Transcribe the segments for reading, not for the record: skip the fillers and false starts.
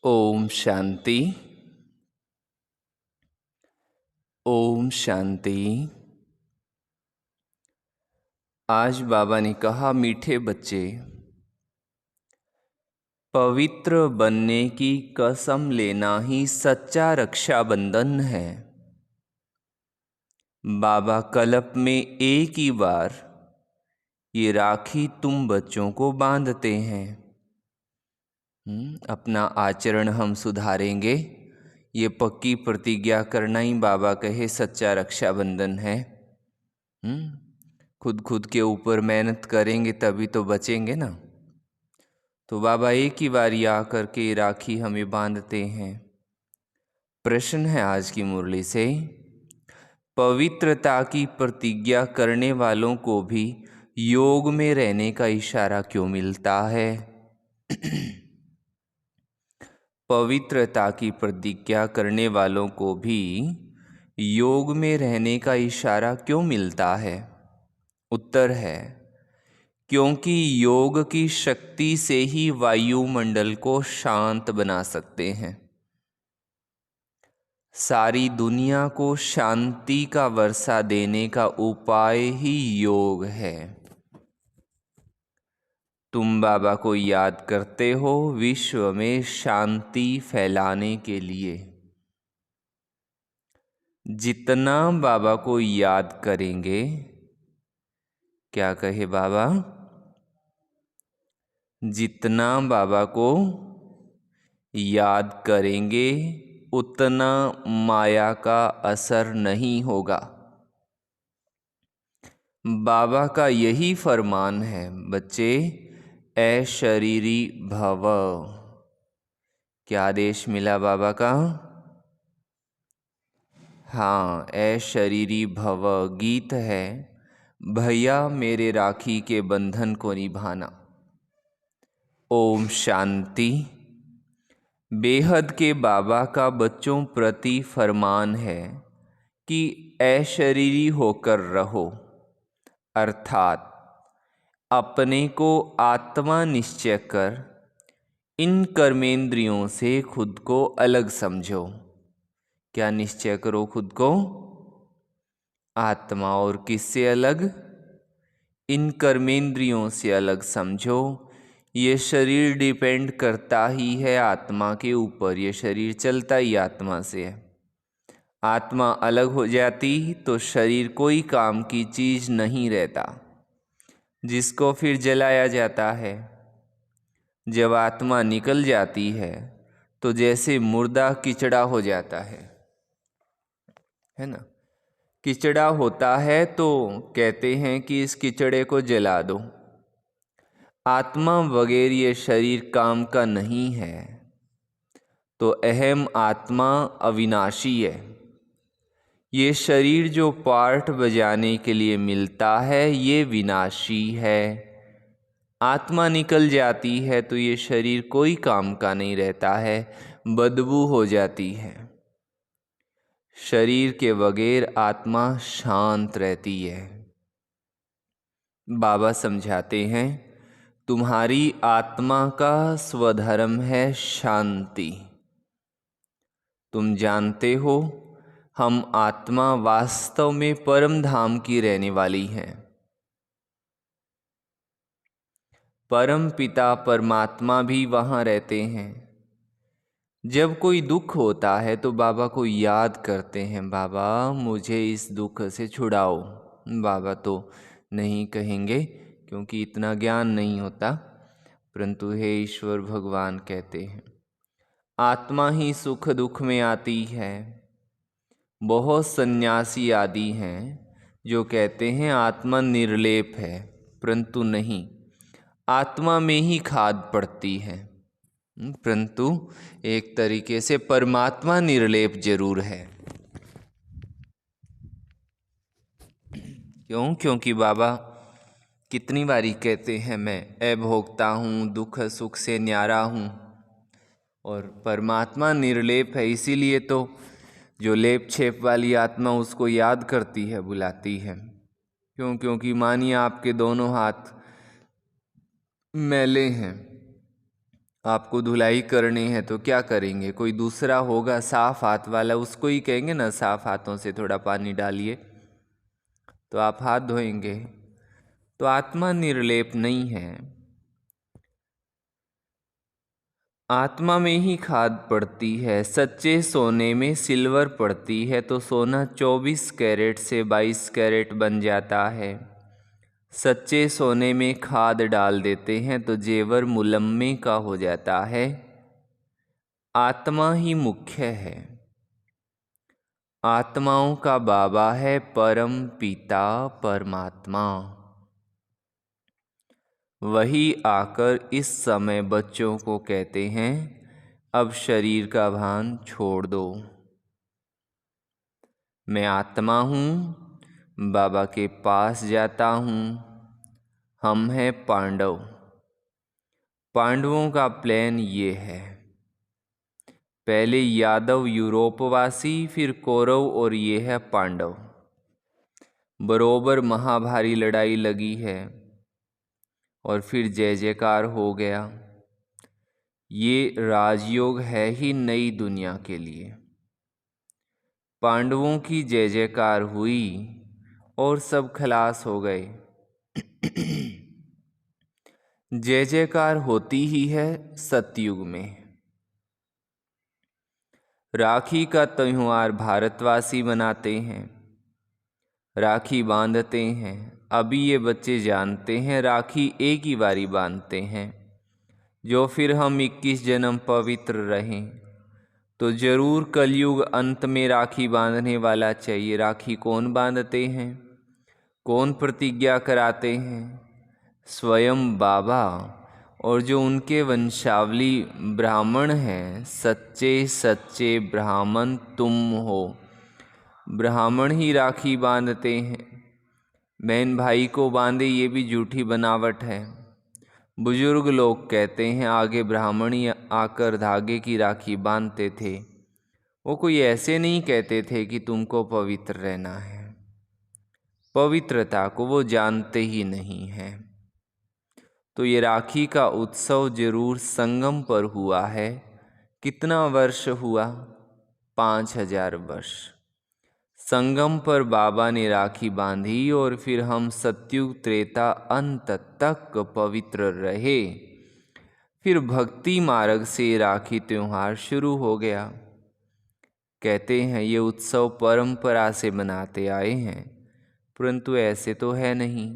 ओम शांति। ओम शांति। आज बाबा ने कहा, मीठे बच्चे, पवित्र बनने की कसम लेना ही सच्चा रक्षाबंधन है। बाबा कल्प में एक ही बार ये राखी तुम बच्चों को बांधते हैं। अपना आचरण हम सुधारेंगे, ये पक्की प्रतिज्ञा करना ही बाबा कहे सच्चा रक्षाबंधन है। खुद के ऊपर मेहनत करेंगे तभी तो बचेंगे ना। तो बाबा एक ही बार आकर के राखी हमें बांधते हैं। प्रश्न है आज की मुरली से, पवित्रता की प्रतिज्ञा करने वालों को भी योग में रहने का इशारा क्यों मिलता है? पवित्रता की प्रतिज्ञा करने वालों को भी योग में रहने का इशारा क्यों मिलता है? उत्तर है, क्योंकि योग की शक्ति से ही वायुमंडल को शांत बना सकते हैं। सारी दुनिया को शांति का वर्षा देने का उपाय ही योग है। तुम बाबा को याद करते हो विश्व में शांति फैलाने के लिए। जितना बाबा को याद करेंगे, क्या कहे बाबा? जितना बाबा को याद करेंगे उतना माया का असर नहीं होगा। बाबा का यही फरमान है, बच्चे अशरीरी भव। क्या आदेश मिला बाबा का? हाँ, अशरीरी भव गीत है, भैया मेरे राखी के बंधन को निभाना। ओम शांति। बेहद के बाबा का बच्चों प्रति फरमान है कि अशरीरी होकर रहो, अर्थात अपने को आत्मा निश्चय कर इन कर्मेंद्रियों से खुद को अलग समझो। क्या निश्चय करो खुद को? आत्मा। और किससे अलग? इन कर्मेंद्रियों से अलग समझो। ये शरीर डिपेंड करता ही है आत्मा के ऊपर, ये शरीर चलता ही आत्मा से है। आत्मा अलग हो जाती तो शरीर कोई काम की चीज़ नहीं रहता, जिसको फिर जलाया जाता है। जब आत्मा निकल जाती है तो जैसे मुर्दा किचड़ा हो जाता है ना। किचड़ा होता है तो कहते हैं कि इस किचड़े को जला दो। आत्मा बगैर ये शरीर काम का नहीं है, तो अहम आत्मा अविनाशी है। ये शरीर जो पार्ट बजाने के लिए मिलता है ये विनाशी है। आत्मा निकल जाती है तो ये शरीर कोई काम का नहीं रहता है, बदबू हो जाती है। शरीर के बगैर आत्मा शांत रहती है। बाबा समझाते हैं, तुम्हारी आत्मा का स्वधर्म है शांति। तुम जानते हो हम आत्मा वास्तव में परम धाम की रहने वाली हैं। परम पिता परमात्मा भी वहाँ रहते हैं। जब कोई दुख होता है तो बाबा को याद करते हैं, बाबा मुझे इस दुख से छुड़ाओ। बाबा तो नहीं कहेंगे क्योंकि इतना ज्ञान नहीं होता, परंतु हे ईश्वर भगवान कहते हैं। आत्मा ही सुख दुख में आती है। बहुत सन्यासी आदि हैं जो कहते हैं आत्मा निर्लेप है, परंतु नहीं, आत्मा में ही खाद पड़ती है। परंतु एक तरीके से परमात्मा निर्लेप जरूर है। क्यों? क्योंकि बाबा कितनी बारी कहते हैं, मैं अभोक्ता हूँ, दुख सुख से न्यारा हूँ। और परमात्मा निर्लेप है, इसीलिए तो जो लेप छेप वाली आत्मा उसको याद करती है, बुलाती है। क्यों? क्योंकि मानिए आपके दोनों हाथ मैले हैं आपको धुलाई करनी है तो क्या करेंगे? कोई दूसरा होगा साफ हाथ वाला, उसको ही कहेंगे ना साफ हाथों से थोड़ा पानी डालिए, तो आप हाथ धोएंगे। तो आत्मा निर्लेप नहीं है। आत्मा में ही खाद पड़ती है। सच्चे सोने में सिल्वर पड़ती है तो सोना 24 कैरेट से 22 कैरेट बन जाता है। सच्चे सोने में खाद डाल देते हैं तो जेवर मुलम्मे का हो जाता है। आत्मा ही मुख्य है। आत्माओं का बाबा है परम पिता परमात्मा। वही आकर इस समय बच्चों को कहते हैं, अब शरीर का भान छोड़ दो। मैं आत्मा हूँ, बाबा के पास जाता हूँ। हम हैं पांडव। पांडवों का प्लान ये है, पहले यादव यूरोपवासी, फिर कौरव और ये है पांडव। बरोबर महाभारी लड़ाई लगी है और फिर जय जयकार हो गया। ये राजयोग है ही नई दुनिया के लिए। पांडवों की जय जयकार हुई और सब खलास हो गए। जय जयकार होती ही है सतयुग में। राखी का त्योहार भारतवासी मनाते हैं, राखी बांधते हैं। अभी ये बच्चे जानते हैं राखी एक ही बारी बांधते हैं। जो फिर हम 21 जन्म पवित्र रहें तो जरूर कलयुग अंत में राखी बांधने वाला चाहिए। राखी कौन बांधते हैं, कौन प्रतिज्ञा कराते हैं? स्वयं बाबा और जो उनके वंशावली ब्राह्मण हैं। सच्चे सच्चे ब्राह्मण तुम हो। ब्राह्मण ही राखी बांधते हैं। बहन भाई को बांधे ये भी झूठी बनावट है। बुजुर्ग लोग कहते हैं आगे ब्राह्मण ही आकर धागे की राखी बांधते थे। वो कोई ऐसे नहीं कहते थे कि तुमको पवित्र रहना है। पवित्रता को वो जानते ही नहीं हैं। तो ये राखी का उत्सव जरूर संगम पर हुआ है। कितना वर्ष हुआ? 5000 वर्ष। संगम पर बाबा ने राखी बांधी और फिर हम सतयुग त्रेता अंत तक पवित्र रहे। फिर भक्ति मार्ग से राखी त्योहार शुरू हो गया। कहते हैं ये उत्सव परंपरा से मनाते आए हैं, परंतु ऐसे तो है नहीं।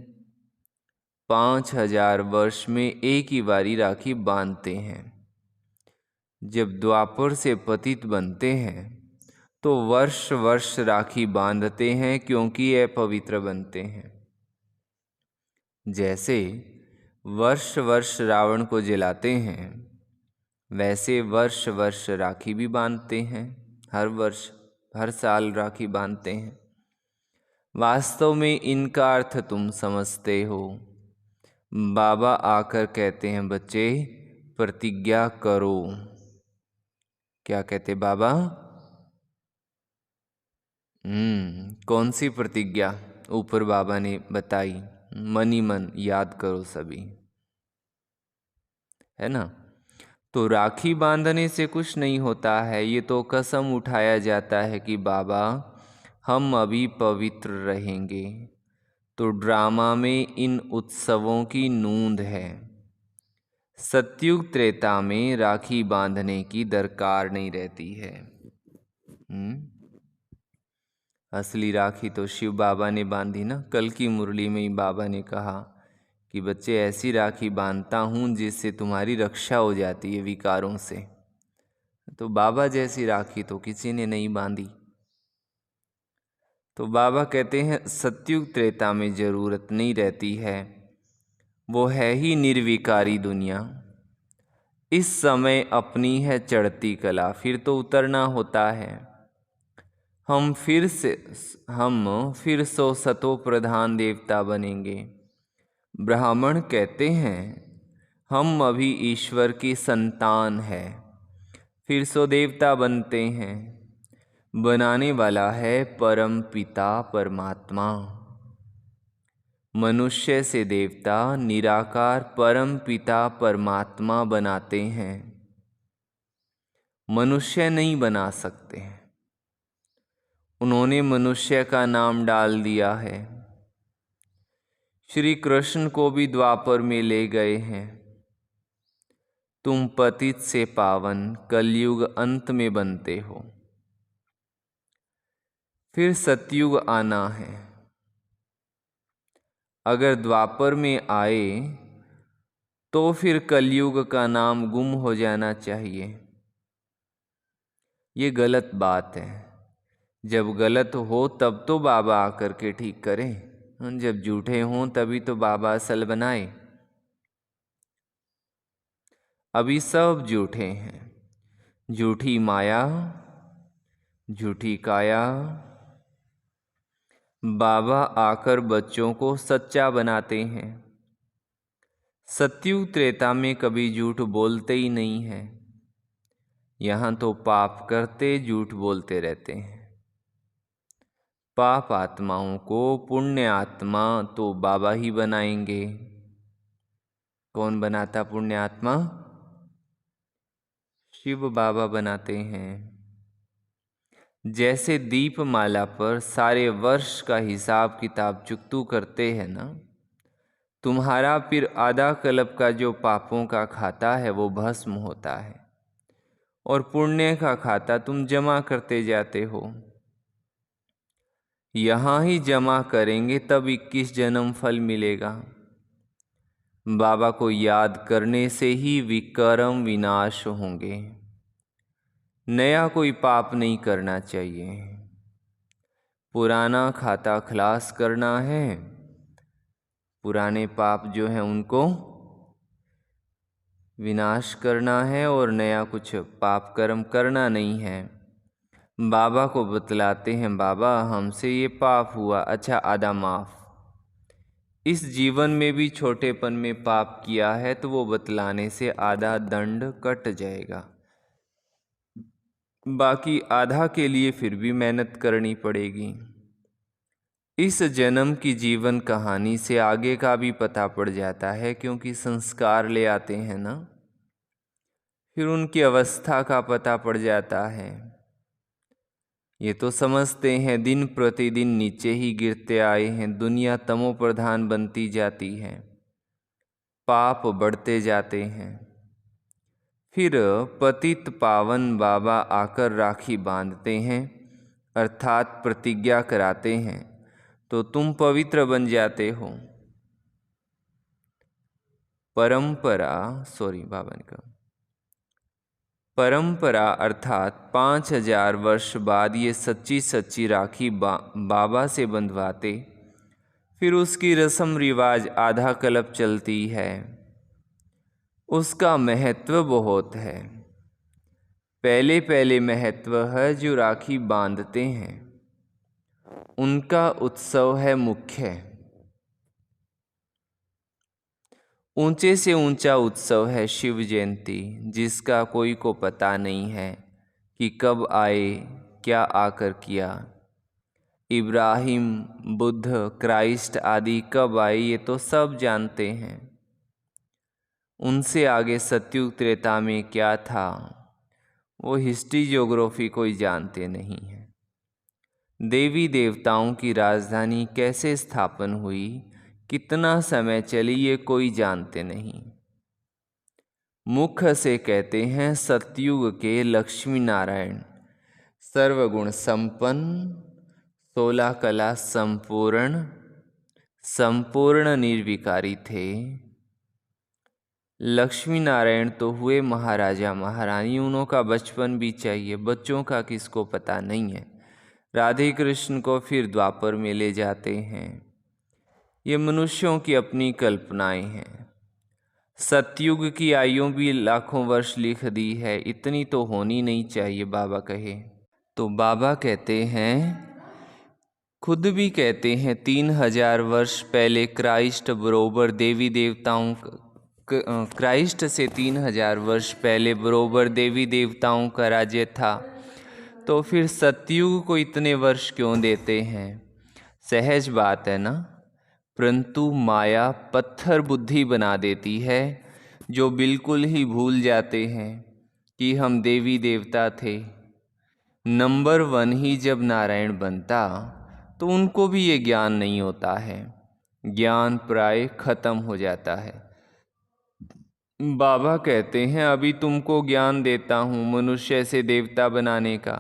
5000 वर्ष में एक ही बारी राखी बांधते हैं। जब द्वापर से पतित बनते हैं तो वर्ष वर्ष राखी बांधते हैं, क्योंकि ये पवित्र बनते हैं। जैसे वर्ष वर्ष रावण को जलाते हैं, वैसे वर्ष वर्ष राखी भी बांधते हैं। हर वर्ष हर साल राखी बांधते हैं। वास्तव में इनका अर्थ तुम समझते हो। बाबा आकर कहते हैं बच्चे प्रतिज्ञा करो। क्या कहते बाबा? कौन सी प्रतिज्ञा? ऊपर बाबा ने बताई, मन ही मन याद करो सभी, है ना। तो राखी बांधने से कुछ नहीं होता है। ये तो कसम उठाया जाता है कि बाबा हम अभी पवित्र रहेंगे। तो ड्रामा में इन उत्सवों की नूंद है। सतयुग त्रेता में राखी बांधने की दरकार नहीं रहती है। असली राखी तो शिव बाबा ने बांधी ना। कल की मुरली में ही बाबा ने कहा कि बच्चे ऐसी राखी बांधता हूँ जिससे तुम्हारी रक्षा हो जाती है विकारों से। तो बाबा जैसी राखी तो किसी ने नहीं बांधी। तो बाबा कहते हैं सतयुग त्रेता में जरूरत नहीं रहती है, वो है ही निर्विकारी दुनिया। इस समय अपनी है चढ़ती कला, फिर तो उतरना होता है। हम फिर सो सतो प्रधान देवता बनेंगे। ब्राह्मण कहते हैं हम अभी ईश्वर की संतान है, फिर सो देवता बनते हैं। बनाने वाला है परम पिता परमात्मा। मनुष्य से देवता निराकार परम पिता परमात्मा बनाते हैं, मनुष्य नहीं बना सकते हैं। उन्होंने मनुष्य का नाम डाल दिया है। श्री कृष्ण को भी द्वापर में ले गए हैं। तुम पतित से पावन कलयुग अंत में बनते हो, फिर सतयुग आना है। अगर द्वापर में आए तो फिर कलयुग का नाम गुम हो जाना चाहिए। ये गलत बात है। जब गलत हो तब तो बाबा आकर के ठीक करें, जब झूठे हों तभी तो बाबा असल बनाए। अभी सब झूठे हैं। झूठी माया, झूठी काया। बाबा आकर बच्चों को सच्चा बनाते हैं। सतयुग त्रेता में कभी झूठ बोलते ही नहीं है। यहाँ तो पाप करते झूठ बोलते रहते हैं। पाप आत्माओं को पुण्य आत्मा तो बाबा ही बनाएंगे। कौन बनाता पुण्य आत्मा? शिव बाबा बनाते हैं। जैसे दीपमाला पर सारे वर्ष का हिसाब किताब चुकतू करते हैं ना, तुम्हारा फिर आधा कल्प का जो पापों का खाता है वो भस्म होता है और पुण्य का खाता तुम जमा करते जाते हो। यहाँ ही जमा करेंगे तब 21 जन्म फल मिलेगा। बाबा को याद करने से ही विकर्म विनाश होंगे। नया कोई पाप नहीं करना चाहिए। पुराना खाता खलास करना है। पुराने पाप जो हैं उनको विनाश करना है और नया कुछ पाप कर्म करना नहीं है। बाबा को बतलाते हैं, बाबा हमसे ये पाप हुआ, अच्छा आधा माफ। इस जीवन में भी छोटेपन में पाप किया है तो वो बतलाने से आधा दंड कट जाएगा। बाकी आधा के लिए फिर भी मेहनत करनी पड़ेगी। इस जन्म की जीवन कहानी से आगे का भी पता पड़ जाता है, क्योंकि संस्कार ले आते हैं ना, फिर उनकी अवस्था का पता पड़ जाता है। ये तो समझते हैं दिन प्रतिदिन नीचे ही गिरते आए हैं, दुनिया तमो प्रधान बनती जाती है, पाप बढ़ते जाते हैं। फिर पतित पावन बाबा आकर राखी बांधते हैं, अर्थात प्रतिज्ञा कराते हैं, तो तुम पवित्र बन जाते हो। परंपरा अर्थात 5000 वर्ष बाद ये सच्ची सच्ची राखी बाबा से बंधवाते। फिर उसकी रस्म रिवाज आधा कल्प चलती है। उसका महत्व बहुत है। पहले पहले महत्व है जो राखी बांधते हैं, उनका उत्सव है मुख्य। ऊंचे से ऊंचा उत्सव है शिव जयंती, जिसका कोई को पता नहीं है कि कब आए, क्या आकर किया। इब्राहिम, बुद्ध, क्राइस्ट आदि कब आए ये तो सब जानते हैं। उनसे आगे सतयुग त्रेता में क्या था वो हिस्ट्री ज्योग्राफी कोई जानते नहीं है। देवी देवताओं की राजधानी कैसे स्थापन हुई, कितना समय चली, ये कोई जानते नहीं। मुख से कहते हैं सतयुग के लक्ष्मी नारायण, सर्वगुण संपन्न, 16 कला संपूर्ण, संपूर्ण निर्विकारी थे। लक्ष्मी नारायण तो हुए महाराजा महारानी, उन्हों का बचपन भी चाहिए, बच्चों का किसको पता नहीं है। राधे कृष्ण को फिर द्वापर में ले जाते हैं। ये मनुष्यों की अपनी कल्पनाएं हैं। सतयुग की आयु भी लाखों वर्ष लिख दी है, इतनी तो होनी नहीं चाहिए बाबा कहे तो। बाबा कहते हैं, खुद भी कहते हैं 3000 वर्ष पहले क्राइस्ट बरोबर देवी देवताओं, क्राइस्ट से 3000 वर्ष पहले बरोबर देवी देवताओं का राज्य था, तो फिर सतयुग को इतने वर्ष क्यों देते हैं? सहज बात है ना। परंतु माया पत्थर बुद्धि बना देती है, जो बिल्कुल ही भूल जाते हैं कि हम देवी देवता थे। नंबर 1 ही जब नारायण बनता तो उनको भी ये ज्ञान नहीं होता है, ज्ञान प्राय खत्म हो जाता है। बाबा कहते हैं अभी तुमको ज्ञान देता हूँ मनुष्य से देवता बनाने का।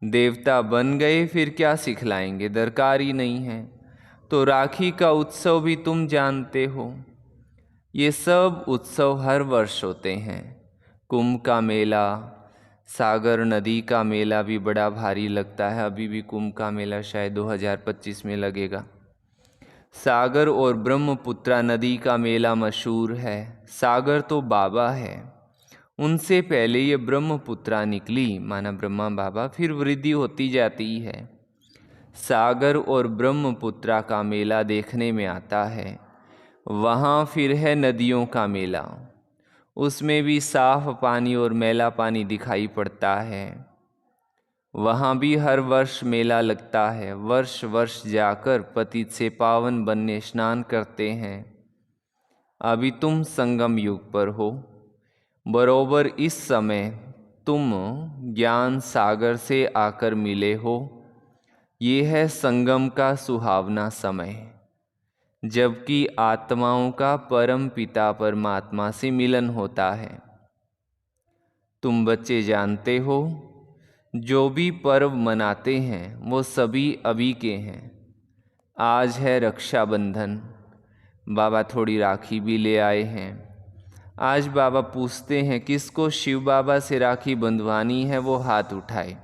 देवता बन गए फिर क्या सिखलाएंगे, दरकार ही नहीं है। तो राखी का उत्सव भी तुम जानते हो। ये सब उत्सव हर वर्ष होते हैं। कुंभ का मेला, सागर नदी का मेला भी बड़ा भारी लगता है। अभी भी कुंभ का मेला शायद 2025 में लगेगा। सागर और ब्रह्मपुत्रा नदी का मेला मशहूर है। सागर तो बाबा है, उनसे पहले ये ब्रह्मपुत्रा निकली, माना ब्रह्मा बाबा, फिर वृद्धि होती जाती है। सागर और ब्रह्मपुत्रा का मेला देखने में आता है। वहाँ फिर है नदियों का मेला, उसमें भी साफ पानी और मैला पानी दिखाई पड़ता है। वहाँ भी हर वर्ष मेला लगता है। वर्ष वर्ष जाकर पतित से पावन बनने स्नान करते हैं। अभी तुम संगम युग पर हो। बरोबर इस समय तुम ज्ञान सागर से आकर मिले हो। ये है संगम का सुहावना समय, जबकि आत्माओं का परम पिता परमात्मा से मिलन होता है। तुम बच्चे जानते हो, जो भी पर्व मनाते हैं वो सभी अभी के हैं। आज है रक्षाबंधन, बाबा थोड़ी राखी भी ले आए हैं। आज बाबा पूछते हैं किसको शिव बाबा से राखी बंधवानी है, वो हाथ उठाए।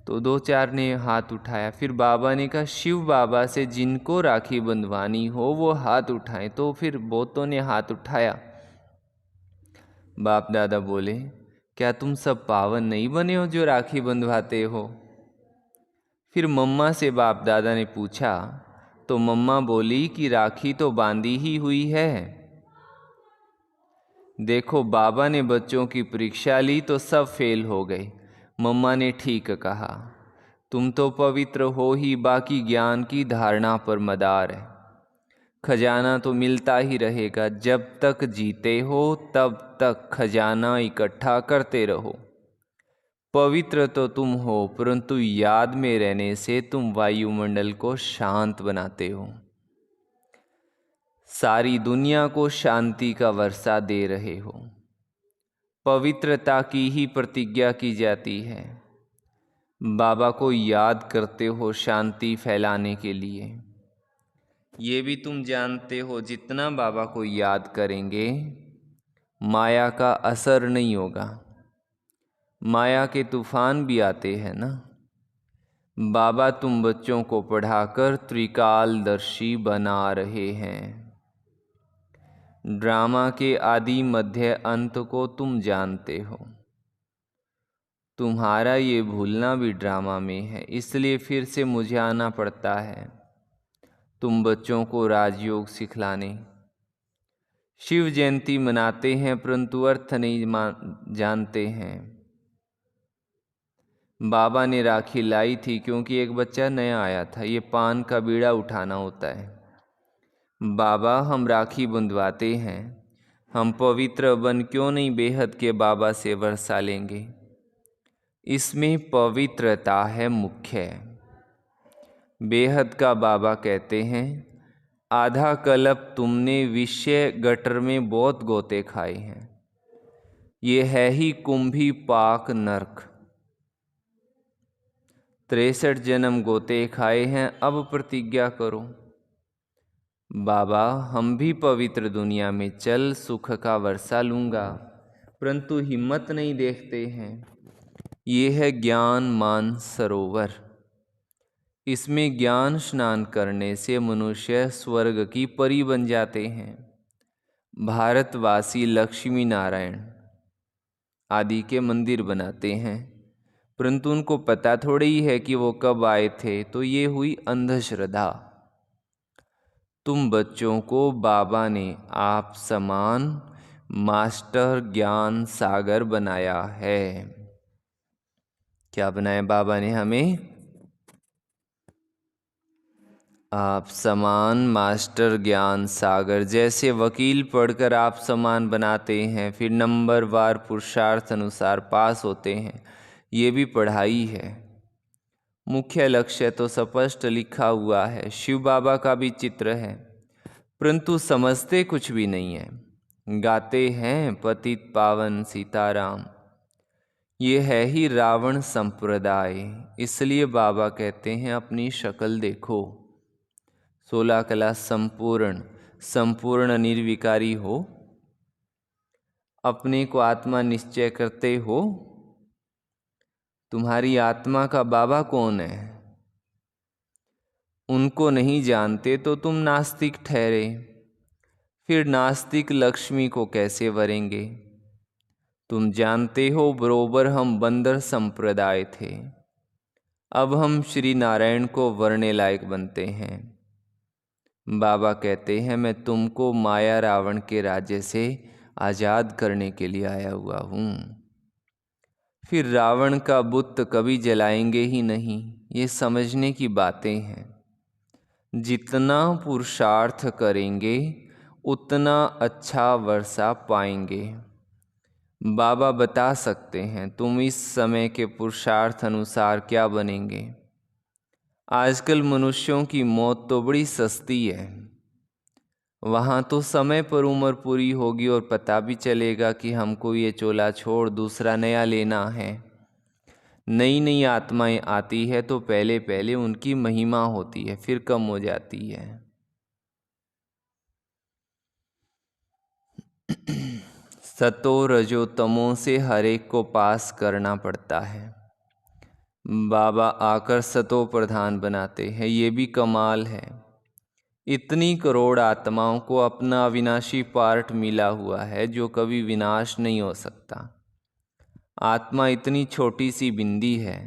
तो 2-4 ने हाथ उठाया। फिर बाबा ने कहा शिव बाबा से जिनको राखी बंधवानी हो वो हाथ उठाएं। तो फिर बहुतों ने हाथ उठाया। बाप दादा बोले क्या तुम सब पावन नहीं बने हो जो राखी बंधवाते हो? फिर मम्मा से बाप दादा ने पूछा तो मम्मा बोली कि राखी तो बांधी ही हुई है। देखो बाबा ने बच्चों की परीक्षा ली तो सब फेल हो गए। मम्मा ने ठीक कहा, तुम तो पवित्र हो ही, बाकी ज्ञान की धारणा पर मदार है। खजाना तो मिलता ही रहेगा, जब तक जीते हो तब तक खजाना इकट्ठा करते रहो। पवित्र तो तुम हो, परंतु याद में रहने से तुम वायुमंडल को शांत बनाते हो। सारी दुनिया को शांति का वर्षा दे रहे हो। पवित्रता की ही प्रतिज्ञा की जाती है। बाबा को याद करते हो शांति फैलाने के लिए। ये भी तुम जानते हो जितना बाबा को याद करेंगे माया का असर नहीं होगा। माया के तूफान भी आते हैं ना। बाबा तुम बच्चों को पढ़ाकर त्रिकालदर्शी बना रहे हैं। ड्रामा के आदि मध्य अंत को तुम जानते हो। तुम्हारा ये भूलना भी ड्रामा में है, इसलिए फिर से मुझे आना पड़ता है तुम बच्चों को राजयोग सिखलाने। शिव जयंती मनाते हैं परंतु अर्थ नहीं जानते हैं। बाबा ने राखी लाई थी क्योंकि एक बच्चा नया आया था। ये पान का बीड़ा उठाना होता है। बाबा हम राखी बंधवाते हैं, हम पवित्र बन क्यों नहीं बेहद के बाबा से वर्षा लेंगे। इसमें पवित्रता है मुख्य। बेहद का बाबा कहते हैं आधा कल्प तुमने विषय गटर में बहुत गोते खाए हैं। ये है ही कुंभी पाक नरक। 63 जन्म गोते खाए हैं, अब प्रतिज्ञा करो। बाबा हम भी पवित्र दुनिया में चल सुख का वर्षा लूँगा, परंतु हिम्मत नहीं देखते हैं। ये है ज्ञान मान सरोवर। इसमें ज्ञान स्नान करने से मनुष्य स्वर्ग की परी बन जाते हैं। भारतवासी लक्ष्मी नारायण आदि के मंदिर बनाते हैं, परंतु उनको पता थोड़ी ही है कि वो कब आए थे। तो ये हुई अंधश्रद्धा। तुम बच्चों को बाबा ने आप समान मास्टर ज्ञान सागर बनाया है। क्या बनाया बाबा ने हमें? आप समान मास्टर ज्ञान सागर जैसे वकील पढ़कर आप समान बनाते हैं, फिर नंबर वार पुरुषार्थ अनुसार पास होते हैं। ये भी पढ़ाई है। मुख्य लक्ष्य तो स्पष्ट लिखा हुआ है, शिव बाबा का भी चित्र है, परंतु समझते कुछ भी नहीं है। गाते हैं पतित पावन सीताराम। ये है ही रावण संप्रदाय। इसलिए बाबा कहते हैं अपनी शक्ल देखो। 16 कला संपूर्ण निर्विकारी हो। अपने को आत्मा निश्चय करते हो। तुम्हारी आत्मा का बाबा कौन है? उनको नहीं जानते तो तुम नास्तिक ठहरे। फिर नास्तिक लक्ष्मी को कैसे वरेंगे? तुम जानते हो बरोबर हम बंदर संप्रदाय थे, अब हम श्री नारायण को वरने लायक बनते हैं। बाबा कहते हैं मैं तुमको माया रावण के राज्य से आज़ाद करने के लिए आया हुआ हूँ। फिर रावण का बुत कभी जलाएंगे ही नहीं। ये समझने की बातें हैं। जितना पुरुषार्थ करेंगे उतना अच्छा वर्षा पाएंगे। बाबा बता सकते हैं तुम इस समय के पुरुषार्थ अनुसार क्या बनेंगे। आजकल मनुष्यों की मौत तो बड़ी सस्ती है। वहाँ तो समय पर उम्र पूरी होगी और पता भी चलेगा कि हमको ये चोला छोड़ दूसरा नया लेना है। नई नई आत्माएं आती है तो पहले पहले उनकी महिमा होती है, फिर कम हो जाती है। सतो रजो तमो से हर एक को पास करना पड़ता है। बाबा आकर सतो प्रधान बनाते हैं, ये भी कमाल है। इतनी करोड़ आत्माओं को अपना अविनाशी पार्ट मिला हुआ है जो कभी विनाश नहीं हो सकता। आत्मा इतनी छोटी सी बिंदी है,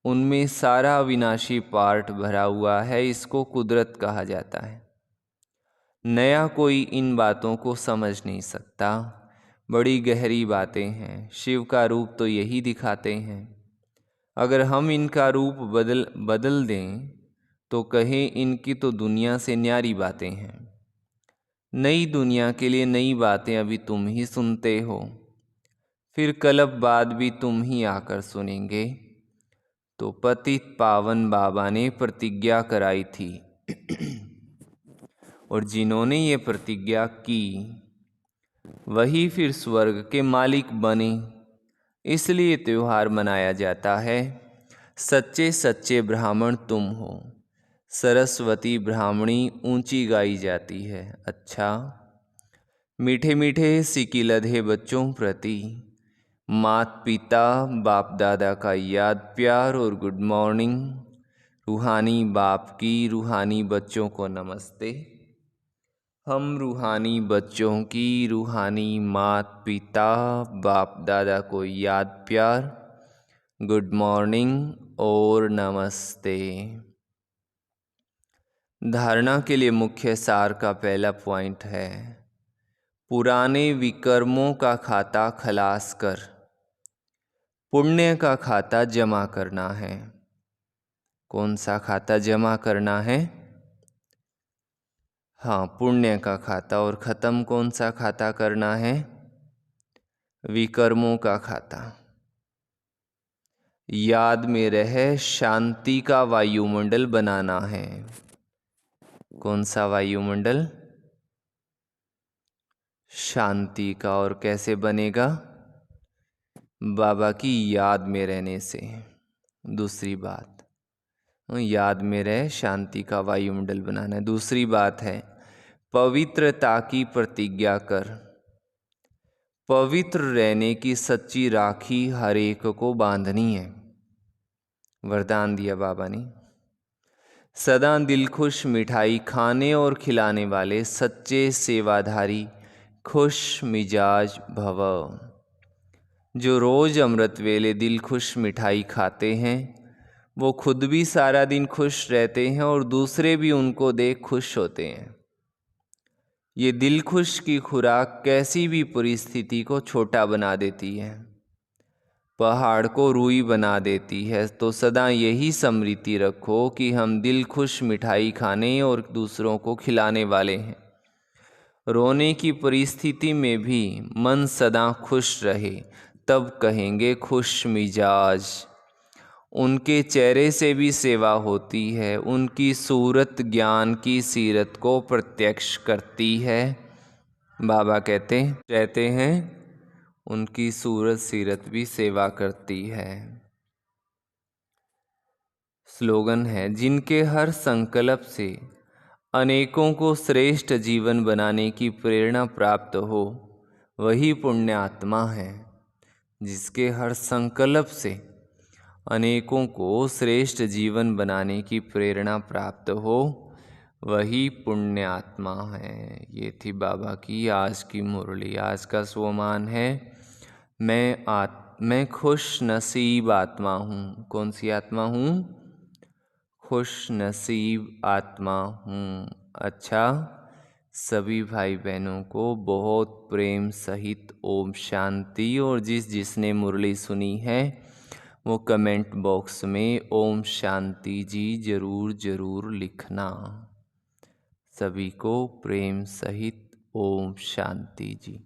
उनमें सारा अविनाशी पार्ट भरा हुआ है। इसको कुदरत कहा जाता है। नया कोई इन बातों को समझ नहीं सकता। बड़ी गहरी बातें हैं। शिव का रूप तो यही दिखाते हैं। अगर हम इनका रूप बदल दें तो कहें इनकी तो दुनिया से न्यारी बातें हैं। नई दुनिया के लिए नई बातें अभी तुम ही सुनते हो, फिर कल्प बाद भी तुम ही आकर सुनेंगे। तो पतित पावन बाबा ने प्रतिज्ञा कराई थी और जिन्होंने ये प्रतिज्ञा की वही फिर स्वर्ग के मालिक बने। इसलिए त्योहार मनाया जाता है। सच्चे सच्चे ब्राह्मण तुम हो। सरस्वती ब्राह्मणी ऊंची गाई जाती है। अच्छा, मीठे मीठे सिकिलधे बच्चों प्रति मात पिता बाप दादा का याद प्यार और गुड मॉर्निंग। रूहानी बाप की रूहानी बच्चों को नमस्ते। हम रूहानी बच्चों की रूहानी मात पिता बाप दादा को याद प्यार, गुड मॉर्निंग और नमस्ते। धारणा के लिए मुख्य सार का पहला पॉइंट है पुराने विकर्मों का खाता खलास कर पुण्य का खाता जमा करना है। कौन सा खाता जमा करना है? हाँ, पुण्य का खाता। और ख़त्म कौन सा खाता करना है? विकर्मों का खाता। याद में रहे शांति का वायुमंडल बनाना है। कौन सा वायुमंडल? शांति का। और कैसे बनेगा? बाबा की याद में रहने से। दूसरी बात, याद में रहे शांति का वायुमंडल बनाना है। दूसरी बात है पवित्रता की प्रतिज्ञा कर। पवित्र रहने की सच्ची राखी हर एक को बांधनी है। वरदान दिया बाबा ने। सदा दिल खुश मिठाई खाने और खिलाने वाले सच्चे सेवाधारी खुश मिजाज भव। जो रोज अमृत वेले दिल खुश मिठाई खाते हैं वो खुद भी सारा दिन खुश रहते हैं और दूसरे भी उनको देख खुश होते हैं। ये दिल खुश की खुराक कैसी भी परिस्थिति को छोटा बना देती है। पहाड़ को रूई बना देती है। तो सदा यही स्मृति रखो कि हम दिल खुश मिठाई खाने और दूसरों को खिलाने वाले हैं। रोने की परिस्थिति में भी मन सदा खुश रहे, तब कहेंगे खुश मिजाज। उनके चेहरे से भी सेवा होती है, उनकी सूरत ज्ञान की सीरत को प्रत्यक्ष करती है। बाबा कहते हैं उनकी सूरत सीरत भी सेवा करती है। स्लोगन है, जिनके हर संकल्प से अनेकों को श्रेष्ठ जीवन बनाने की प्रेरणा प्राप्त हो, वही पुण्य आत्मा है। जिसके हर संकल्प से अनेकों को श्रेष्ठ जीवन बनाने की प्रेरणा प्राप्त हो, वही पुण्य आत्मा है। ये थी बाबा की आज की मुरली। आज का स्वमान है, मैं खुश नसीब आत्मा हूँ। कौन सी आत्मा हूँ? खुश नसीब आत्मा हूँ। अच्छा, सभी भाई बहनों को बहुत प्रेम सहित ओम शांति। और जिसने मुरली सुनी है वो कमेंट बॉक्स में ओम शांति जी ज़रूर लिखना। सभी को प्रेम सहित ओम शांति जी।